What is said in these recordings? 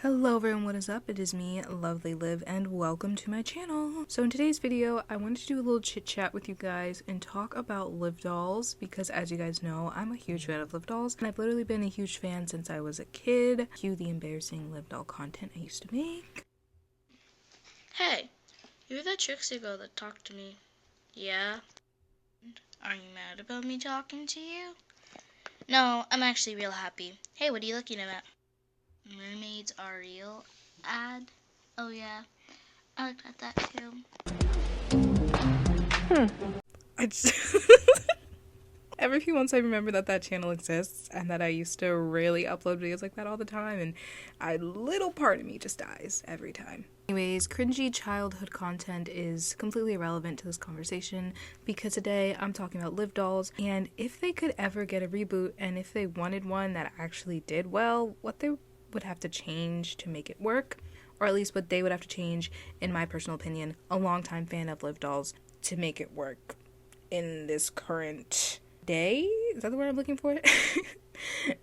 Hello everyone, what is up? It is me, Lovely Liv, and welcome to my channel. So in today's video, I wanted to do a little chit chat with you guys and talk about Liv dolls because as you guys know, I'm a huge fan of Liv dolls and I've literally been a huge fan since I was a kid. Cue the embarrassing Liv doll content I used to make. Hey, you're the tricksy girl that talked to me. Yeah? Are you mad about me talking to you? No, I'm actually real happy. Hey, what are you looking at? Mermaids are real ad? Oh yeah, I looked at that too. I just Every few months I remember that channel exists and that I used to really upload videos like that all the time, and a little part of me just dies every time. Anyways, cringy childhood content is completely irrelevant to this conversation because today I'm talking about Liv dolls and if they could ever get a reboot and if they wanted one that actually did well, what they would have to change to make it work, or at least what they would have to change, in my personal opinion, a longtime fan of Liv dolls, to make it work in this current day? Is that the word I'm looking for?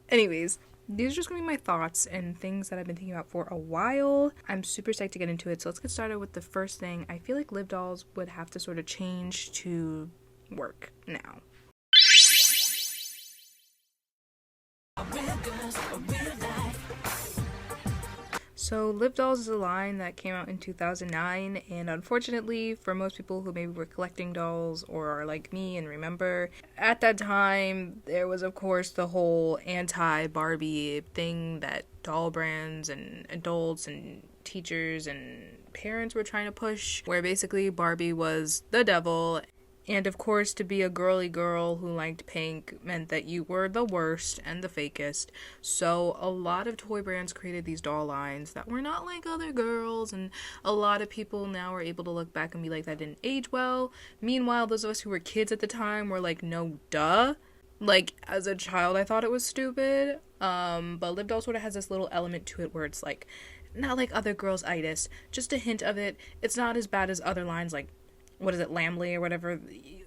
Anyways, these are just gonna be my thoughts and things that I've been thinking about for a while. I'm super psyched to get into it, so let's get started with the first thing. I feel like Liv dolls would have to sort of change to work now. So Liv dolls is a line that came out in 2009, and unfortunately for most people who maybe were collecting dolls or are like me and remember, at that time there was of course the whole anti-Barbie thing that doll brands and adults and teachers and parents were trying to push, where basically Barbie was the devil. And of course, to be a girly girl who liked pink meant that you were the worst and the fakest. So a lot of toy brands created these doll lines that were not like other girls, and a lot of people now are able to look back and be like, that didn't age well. Meanwhile, those of us who were kids at the time were like, no duh. Like, as a child, I thought it was stupid. But Liv doll sort of has this little element to it where it's like, not like other girls' itis, just a hint of it. It's not as bad as other lines like, what is it, Lamley or whatever.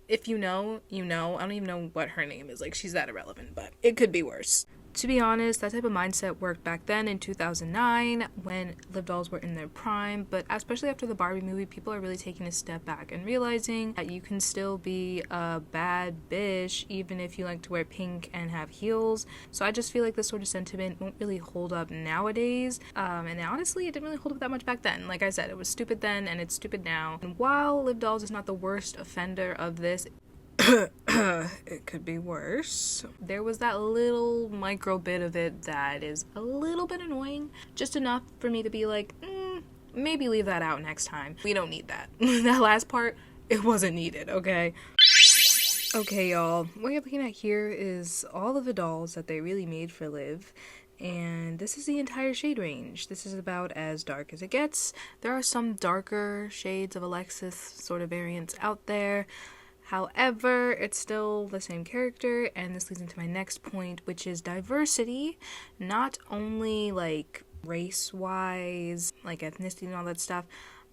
If you know, you know. I don't even know what her name is. Like, she's that irrelevant, but it could be worse. To be honest, that type of mindset worked back then in 2009 when Liv dolls were in their prime, but especially after the Barbie movie, people are really taking a step back and realizing that you can still be a bad bitch even if you like to wear pink and have heels. So I just feel like this sort of sentiment won't really hold up nowadays, and honestly it didn't really hold up that much back then. Like I said, it was stupid then and it's stupid now. And while Liv dolls is not the worst offender of this, it could be worse. There was that little micro bit of it that is a little bit annoying, just enough for me to be like, maybe leave that out next time. We don't need that. That last part, it wasn't needed, okay? Okay, y'all, what you're looking at here is all of the dolls that they really made for Liv, and this is the entire shade range. This is about as dark as it gets. There are some darker shades of Alexis sort of variants out there. However, it's still the same character, and this leads into my next point, which is diversity. Not only like race-wise, like ethnicity and all that stuff.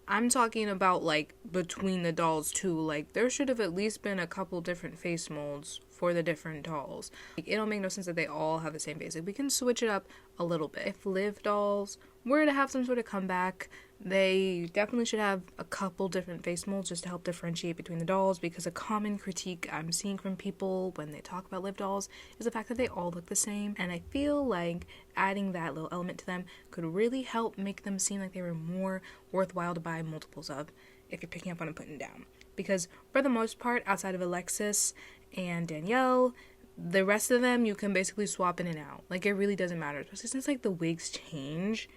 I'm talking about like between the dolls too. Like, there should have at least been a couple different face molds for the different dolls. Like, it don't make no sense that they all have the same face. Like, we can switch it up a little bit. If Liv dolls were to have some sort of comeback, they definitely should have a couple different face molds just to help differentiate between the dolls, because a common critique I'm seeing from people when they talk about Liv dolls is the fact that they all look the same, and I feel like adding that little element to them could really help make them seem like they were more worthwhile to buy multiples of if you're picking up what I'm putting down. Because for the most part, outside of Alexis and Danielle, the rest of them you can basically swap in and out. Like, it really doesn't matter, especially since like the wigs change.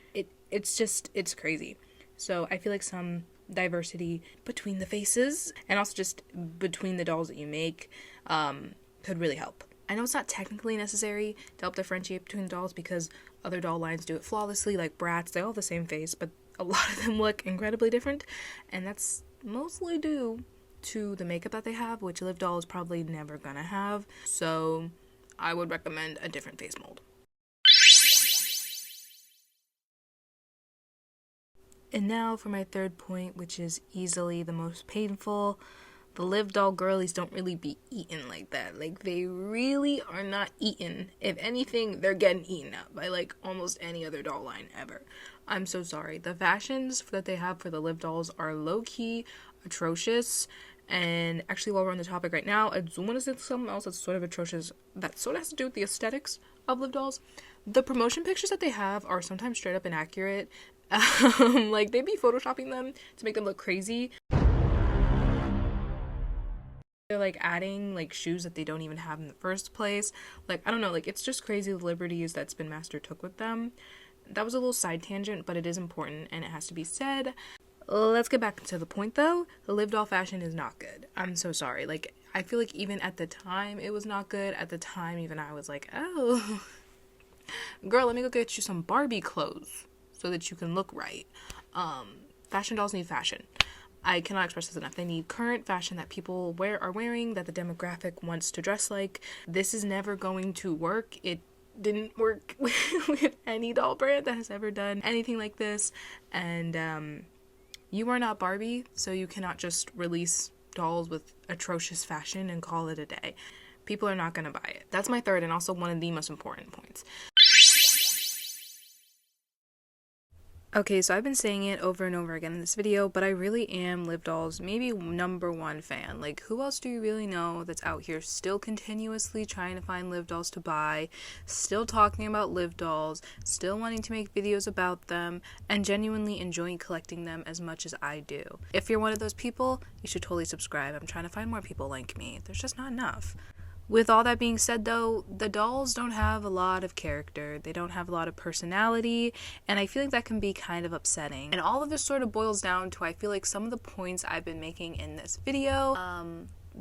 It's crazy. So I feel like some diversity between the faces and also just between the dolls that you make could really help. I know it's not technically necessary to help differentiate between dolls because other doll lines do it flawlessly, like Bratz. They all have the same face, but a lot of them look incredibly different, and that's mostly due to the makeup that they have, which Liv doll is probably never gonna have. So I would recommend a different face mold. And now for my third point, which is easily the most painful. the Live Doll girlies don't really be eaten like that. Like, they really are not eaten. If anything, they're getting eaten up by, like, almost any other doll line ever. I'm so sorry. The fashions that they have for the Live Dolls are low-key atrocious. And actually, while we're on the topic right now, I do want to say something else that's sort of atrocious, that sort of has to do with the aesthetics of Live Dolls. The promotion pictures that they have are sometimes straight up inaccurate. Like, they be photoshopping them to make them look crazy. They're like adding like shoes that they don't even have in the first place. Like, I don't know, like, it's just crazy the liberties that Spin Master took with them. That was a little side tangent, but it is important and it has to be said. Let's get back to the point though. The Live Doll fashion is not good. I'm so sorry. Like, I feel like even at the time it was not good. At the time even I was like, oh, girl, let me go get you some Barbie clothes so that you can look right. Fashion dolls need fashion. I cannot express this enough. They need current fashion that people are wearing, that the demographic wants to dress like. This is never going to work. It didn't work with any doll brand that has ever done anything like this. And you are not Barbie, so you cannot just release dolls with atrocious fashion and call it a day. People are not going to buy it. That's my third and also one of the most important points. Okay, so I've been saying it over and over again in this video, but I really am Live Doll's maybe #1 fan. Like, who else do you really know that's out here still continuously trying to find Live Dolls to buy, still talking about Live Dolls, still wanting to make videos about them, and genuinely enjoying collecting them as much as I do? If you're one of those people, you should totally subscribe. I'm trying to find more people like me. There's just not enough. With all that being said, though, the dolls don't have a lot of character. They don't have a lot of personality, and I feel like that can be kind of upsetting. And all of this sort of boils down to, I feel like, some of the points I've been making in this video.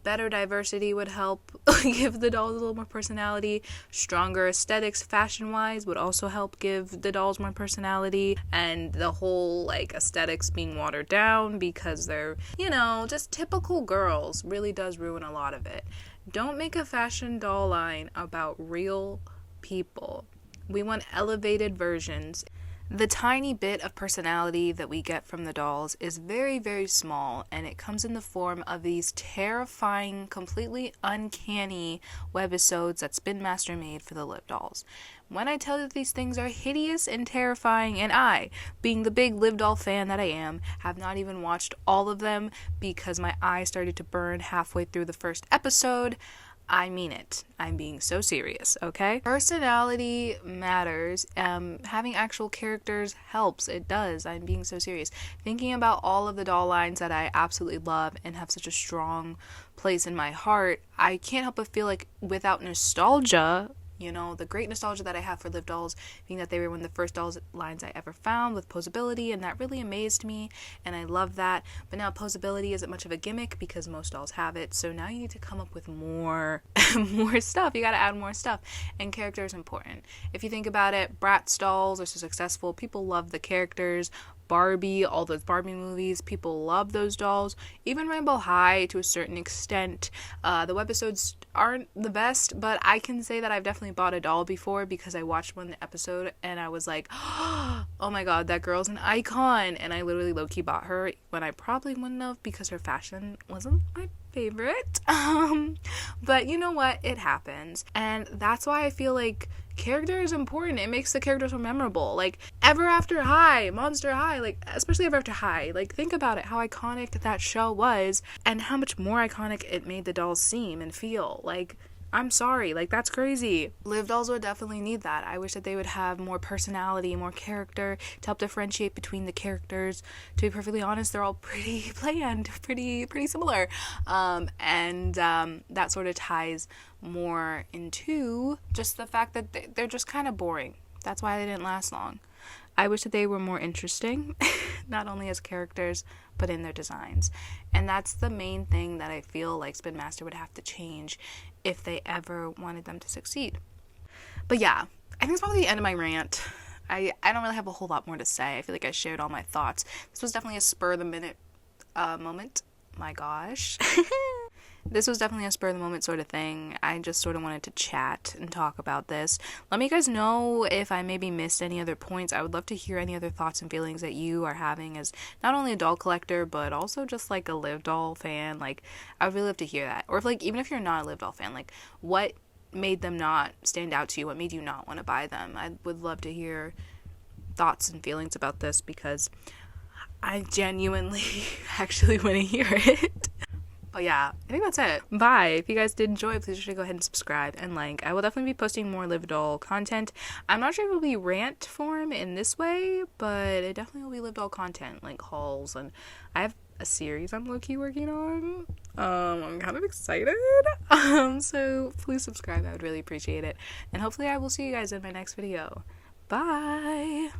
Better diversity would help give the dolls a little more personality. Stronger aesthetics fashion-wise would also help give the dolls more personality. And the whole, like, aesthetics being watered down because they're, you know, just typical girls really does ruin a lot of it. Don't make a fashion doll line about real people. We want elevated versions. The tiny bit of personality that we get from the dolls is very, very small, and it comes in the form of these terrifying, completely uncanny webisodes that Spin Master made for the Live Dolls. When I tell you that these things are hideous and terrifying, and I, being the big Live Doll fan that I am, have not even watched all of them because my eyes started to burn halfway through the first episode, I mean it. I'm being so serious, okay? Personality matters. Having actual characters helps. It does. I'm being so serious. Thinking about all of the doll lines that I absolutely love and have such a strong place in my heart, I can't help but feel like without nostalgia, you know, the great nostalgia that I have for Live Dolls, being that they were one of the first dolls lines I ever found with posability, and that really amazed me, and I love that. But now posability isn't much of a gimmick because most dolls have it, so now you need to come up with more more stuff. You gotta add more stuff, and character is important. If you think about it, Bratz dolls are so successful. People love the characters. Barbie, all those Barbie movies, people love those dolls. Even Rainbow High to a certain extent. The webisodes aren't the best, but I can say that I've definitely bought a doll before because I watched one episode and I was like, oh my god, that girl's an icon, and I literally low-key bought her when I probably wouldn't have because her fashion wasn't my favorite. But you know what? It happens, and that's why I feel like character is important. It makes the characters more memorable. Like Ever After High, Monster High, like especially Ever After High. Like think about it, how iconic that show was and how much more iconic it made the dolls seem and feel. Like, I'm sorry, like that's crazy. Live Dolls would definitely need that. I wish that they would have more personality, more character to help differentiate between the characters. To be perfectly honest, they're all pretty bland, pretty similar. That sort of ties more into just the fact that they're just kind of boring. That's why they didn't last long. I wish that they were more interesting, not only as characters, but in their designs. And that's the main thing that I feel like Spin Master would have to change if they ever wanted them to succeed. But yeah, I think it's probably the end of my rant. I don't really have a whole lot more to say. I feel like I shared all my thoughts. This was definitely a spur-of-the-minute moment. My gosh. This was definitely a spur of the moment sort of thing. I just sort of wanted to chat and talk about this. Let me guys know if I maybe missed any other points. I would love to hear any other thoughts and feelings that you are having as not only a doll collector, but also just like a Live Doll fan. Like, I would really love to hear that. Or if like, even if you're not a Live Doll fan, like, what made them not stand out to you? What made you not want to buy them? I would love to hear thoughts and feelings about this because I genuinely actually want to hear it. But yeah, I think that's it. Bye. If you guys did enjoy, please be sure to go ahead and subscribe and like. I will definitely be posting more Live Doll content. I'm not sure if it will be rant form in this way, but it definitely will be Live Doll content, like hauls, and I have a series I'm low-key working on. I'm kind of excited. So please subscribe. I would really appreciate it. And hopefully I will see you guys in my next video. Bye.